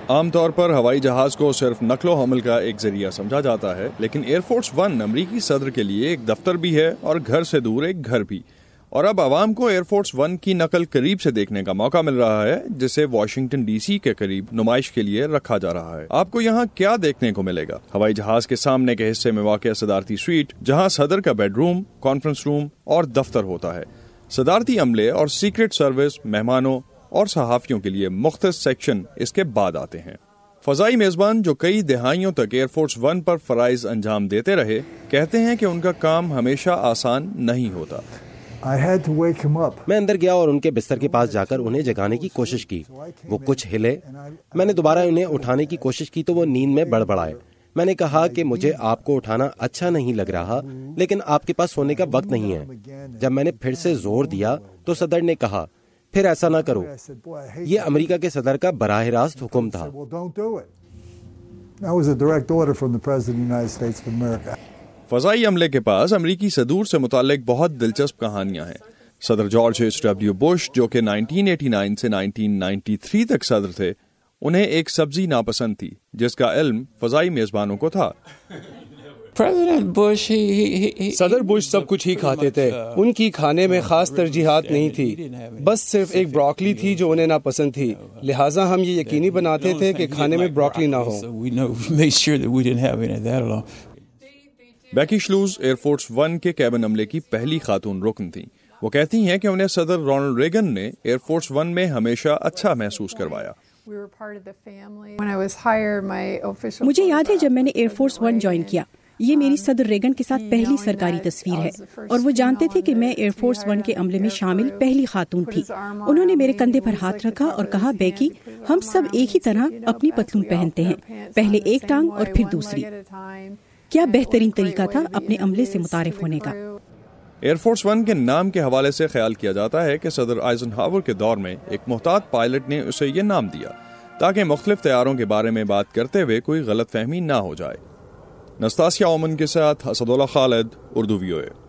عام طور پر ہوائی جہاز کو صرف نقل و حمل کا ایک ذریعہ سمجھا جاتا ہے، لیکن ایئر فورس ون امریکی صدر کے لیے ایک دفتر بھی ہے اور گھر سے دور ایک گھر بھی۔ اور اب عوام کو ایئر فورس ون کی نقل قریب سے دیکھنے کا موقع مل رہا ہے، جسے واشنگٹن ڈی سی کے قریب نمائش کے لیے رکھا جا رہا ہے۔ آپ کو یہاں کیا دیکھنے کو ملے گا؟ ہوائی جہاز کے سامنے کے حصے میں واقع صدارتی سویٹ، جہاں صدر کا بیڈ روم، کانفرنس روم اور دفتر ہوتا ہے۔ صدارتی عملے اور سیکرٹ سروس، مہمانوں اور صحافیوں کے لیے مختص سیکشن اس کے بعد آتے ہیں۔ فضائی میزبان جو کئی دہائیوں تک ایئر فورس ون پر فرائض انجام دیتے رہے، کہتے ہیں کہ ان کا کام ہمیشہ آسان نہیں ہوتا۔ میں اندر گیا اور ان کے بستر کے پاس جا کر انہیں جگانے کی کوشش کی۔ وہ کچھ ہلے، میں نے دوبارہ انہیں اٹھانے کی کوشش کی تو وہ نیند میں بڑبڑائے۔ میں نے کہا کہ مجھے آپ کو اٹھانا اچھا نہیں لگ رہا، لیکن آپ کے پاس سونے کا وقت نہیں ہے۔ جب میں نے پھر سے زور دیا تو صدر نے کہا، پھر ایسا نہ کرو۔ یہ امریکہ کے صدر کا براہ راست حکم تھا۔ فضائی عملے کے پاس امریکی صدور سے متعلق بہت دلچسپ کہانیاں ہیں۔ صدر جارج ایچ.ڈبلیو. بش، جو کہ 1989 سے 1993 تک صدر تھے، انہیں ایک سبزی ناپسند تھی جس کا علم فضائی میزبانوں کو تھا۔ صدر بش سب کچھ ہی کھاتے تھے، ان کی کھانے میں خاص ترجیحات نہیں تھی، بس صرف ایک بروکلی تھی جو انہیں ناپسند تھی، لہٰذا ہم یہ یقینی بناتے تھے کہ کھانے میں بروکلی نہ ہو۔ بیکی شلوز ایئر فورس ون کے کیبن عملے کی پہلی خاتون رکن تھیں۔ وہ کہتی ہیں کہ انہیں صدر رونلڈ ریگن نے ایئر فورس ون میں ہمیشہ اچھا محسوس کروایا۔ مجھے یاد ہے جب میں نے ایئر فورس ون جوائن کیا، یہ میری صدر ریگن کے ساتھ پہلی سرکاری تصویر ہے، اور وہ جانتے تھے کہ میں ایئر فورس ون کے عملے میں شامل پہلی خاتون تھی۔ انہوں نے میرے کندھے پر ہاتھ رکھا اور کہا، بیکی، ہم سب ایک ہی طرح اپنی پتلون پہنتے ہیں، پہلے ایک ٹانگ اور پھر دوسری۔ کیا بہترین طریقہ تھا اپنے عملے سے متعارف ہونے کا۔ ایئر فورس ون کے نام کے حوالے سے خیال کیا جاتا ہے کہ صدر آئزن ہاور کے دور میں ایک محتاط پائلٹ نے اسے یہ نام دیا تاکہ مختلف طیاروں کے بارے میں بات کرتے ہوئے کوئی غلط فہمی نہ ہو جائے۔ نستاسیا اومن کے ساتھ اسد اللہ خالد، اردو VOA۔